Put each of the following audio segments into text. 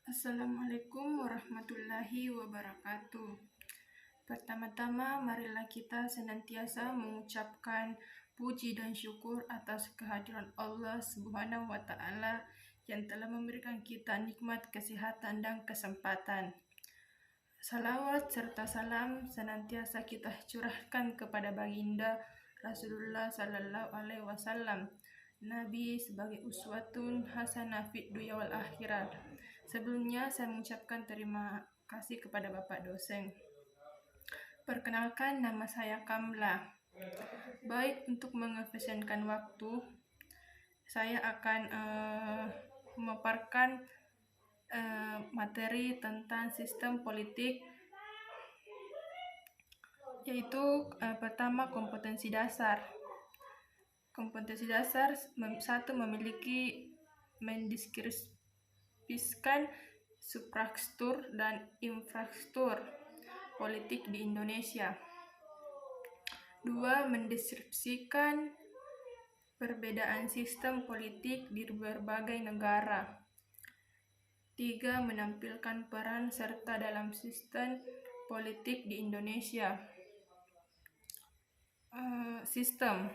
Assalamualaikum warahmatullahi wabarakatuh. Pertama-tama, marilah kita senantiasa mengucapkan puji dan syukur atas kehadiran Allah Subhanahu wa Ta'ala yang telah memberikan kita nikmat kesehatan dan kesempatan. Salawat serta salam senantiasa kita curahkan kepada baginda Rasulullah Sallallahu Alaihi Wasallam, Nabi sebagai uswatun hasanah fid dunya wal akhirat. Sebelumnya saya mengucapkan terima kasih kepada Bapak dosen. Perkenalkan, nama saya Kamla. Baik, untuk mengefisienkan waktu, saya akan memaparkan materi tentang sistem politik, yaitu pertama, kompetensi dasar. Kompetensi dasar satu, memiliki mendeskripsikan substruktur dan infrastruktur politik di Indonesia. 2. Mendeskripsikan perbedaan sistem politik di berbagai negara. 3. Menampilkan peran serta dalam sistem politik di Indonesia. Sistem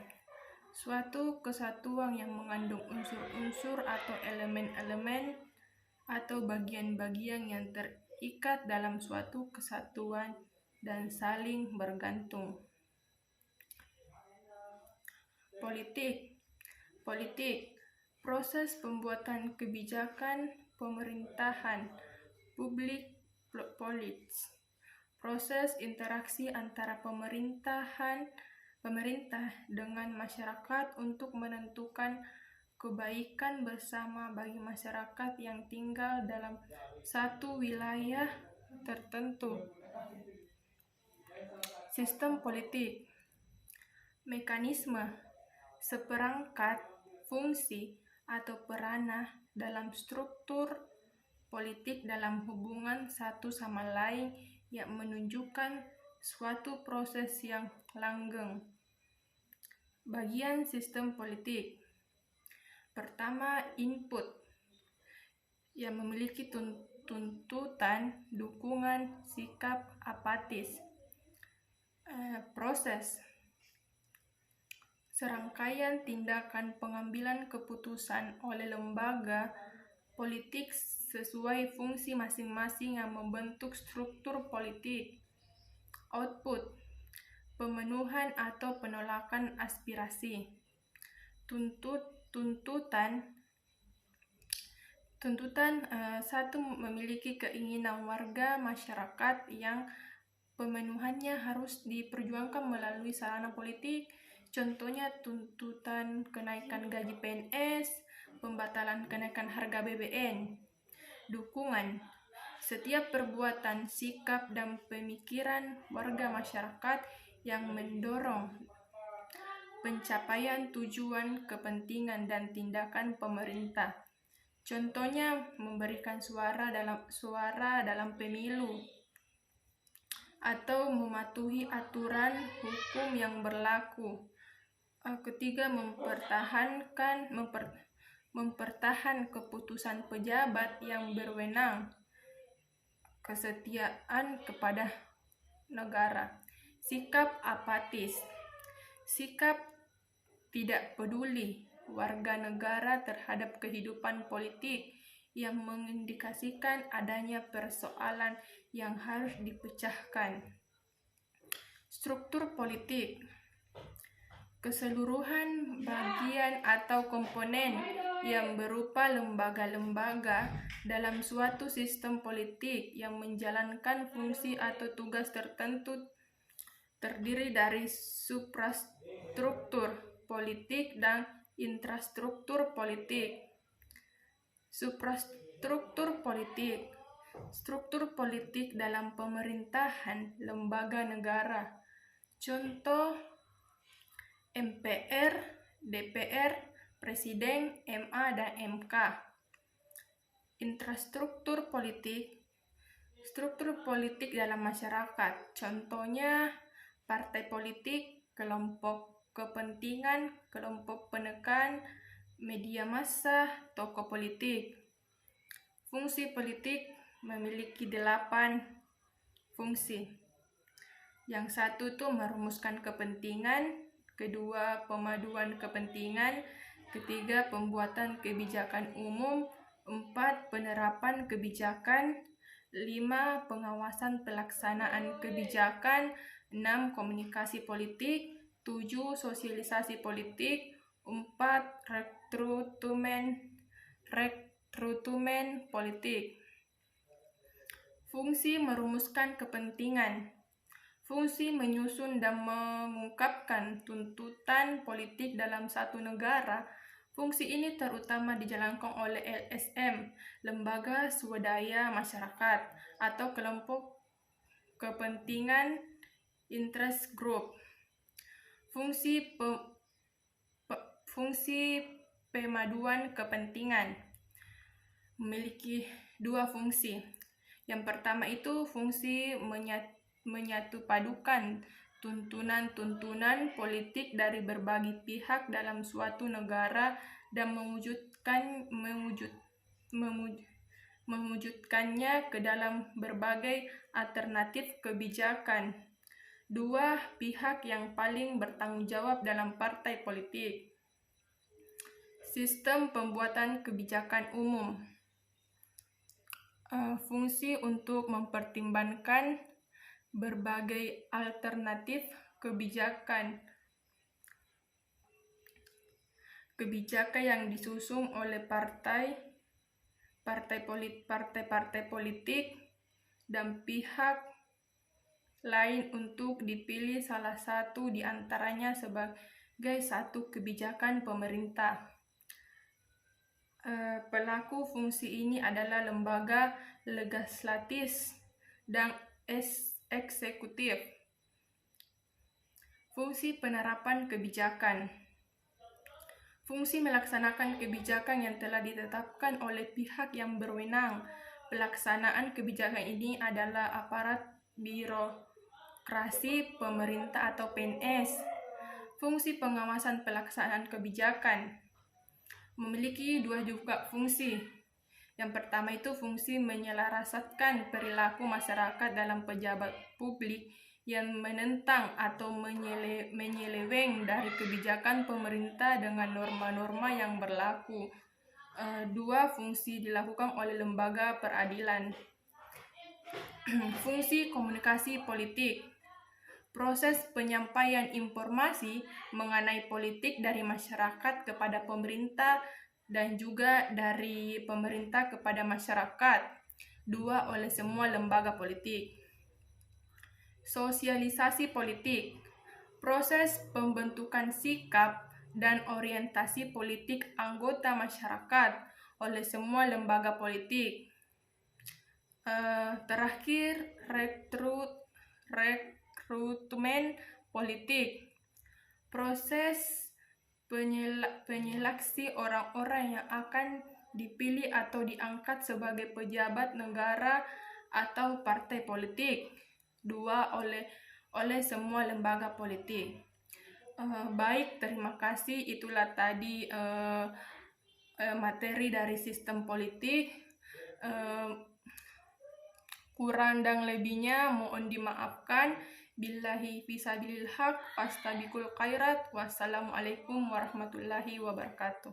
suatu kesatuan yang mengandung unsur-unsur atau elemen-elemen atau bagian-bagian yang terikat dalam suatu kesatuan dan saling bergantung. Politik, proses pembuatan kebijakan pemerintahan, public policy, proses interaksi antara pemerintah dengan masyarakat untuk menentukan kebaikan bersama bagi masyarakat yang tinggal dalam satu wilayah tertentu. Sistem politik, mekanisme, seperangkat fungsi atau peranan dalam struktur politik dalam hubungan satu sama lain yang menunjukkan suatu proses yang langgeng. Bagian sistem politik. Pertama, input yang memiliki tuntutan, dukungan, sikap apatis. Proses, serangkaian tindakan pengambilan keputusan oleh lembaga politik sesuai fungsi masing-masing yang membentuk struktur politik. Output, pemenuhan atau penolakan aspirasi. Tuntutan satu, memiliki keinginan warga masyarakat yang pemenuhannya harus diperjuangkan melalui sarana politik. Contohnya tuntutan kenaikan gaji PNS, pembatalan kenaikan harga BBM. Dukungan, setiap perbuatan, sikap, dan pemikiran warga masyarakat yang mendorong pencapaian tujuan, kepentingan, dan tindakan pemerintah. Contohnya memberikan suara dalam pemilu atau mematuhi aturan hukum yang berlaku. Ketiga, mempertahankan keputusan pejabat yang berwenang. Kesetiaan kepada negara. Sikap apatis, sikap tidak peduli warga negara terhadap kehidupan politik yang mengindikasikan adanya persoalan yang harus dipecahkan. Struktur politik, keseluruhan bagian atau komponen yang berupa lembaga-lembaga dalam suatu sistem politik yang menjalankan fungsi atau tugas tertentu, terdiri dari suprastruktur politik dan infrastruktur politik. Suprastruktur politik, struktur politik dalam pemerintahan lembaga negara. Contoh MPR, DPR, Presiden, MA, dan MK. Infrastruktur politik, struktur politik dalam masyarakat. Contohnya partai politik, kelompok kepentingan, kelompok penekan, media massa, tokoh politik. Fungsi politik memiliki 8 fungsi. Yang satu tuh merumuskan kepentingan, kedua pemaduan kepentingan, ketiga pembuatan kebijakan umum, 4 penerapan kebijakan, 5 pengawasan pelaksanaan kebijakan, 6 komunikasi politik, 7 sosialisasi politik, 4 rekrutemen politik. Fungsi merumuskan kepentingan. Fungsi menyusun dan mengungkapkan tuntutan politik dalam satu negara. Fungsi ini terutama dijalankan oleh LSM, Lembaga Swadaya Masyarakat, atau kelompok kepentingan interest group. Fungsi pemaduan kepentingan memiliki 2 fungsi. Yang pertama itu fungsi menyatupadukan tuntunan-tuntunan politik dari berbagai pihak dalam suatu negara dan mewujudkannya ke dalam berbagai alternatif kebijakan. 2 pihak yang paling bertanggung jawab dalam partai politik. Sistem pembuatan kebijakan umum. Fungsi untuk mempertimbangkan berbagai alternatif kebijakan yang disusun oleh partai politik dan pihak lain untuk dipilih salah satu di antaranya sebagai satu kebijakan pemerintah. Pelaku fungsi ini adalah lembaga legislatif dan eksekutif. Fungsi penerapan kebijakan. Fungsi melaksanakan kebijakan yang telah ditetapkan oleh pihak yang berwenang. Pelaksanaan kebijakan ini adalah aparat birokrasi pemerintah atau PNS. Fungsi pengawasan pelaksanaan kebijakan memiliki 2 juga fungsi. Yang pertama itu fungsi menyelaraskan perilaku masyarakat dalam pejabat publik yang menentang atau menyeleweng dari kebijakan pemerintah dengan norma-norma yang berlaku. 2 fungsi dilakukan oleh lembaga peradilan. Fungsi komunikasi politik. Proses penyampaian informasi mengenai politik dari masyarakat kepada pemerintah dan juga dari pemerintah kepada masyarakat. 2 oleh semua lembaga politik. Sosialisasi politik. Proses pembentukan sikap dan orientasi politik anggota masyarakat oleh semua lembaga politik. Terakhir, rekrutemen politik. Proses penyeleksi orang-orang yang akan dipilih atau diangkat sebagai pejabat negara atau partai politik. 2 oleh semua lembaga politik. Baik, terima kasih. Itulah tadi materi dari sistem politik. Kurang dan lebihnya mohon dimaafkan. Billahi fisabilil haq, fastabiqul khairat. Wassalamualaikum warahmatullahi wabarakatuh.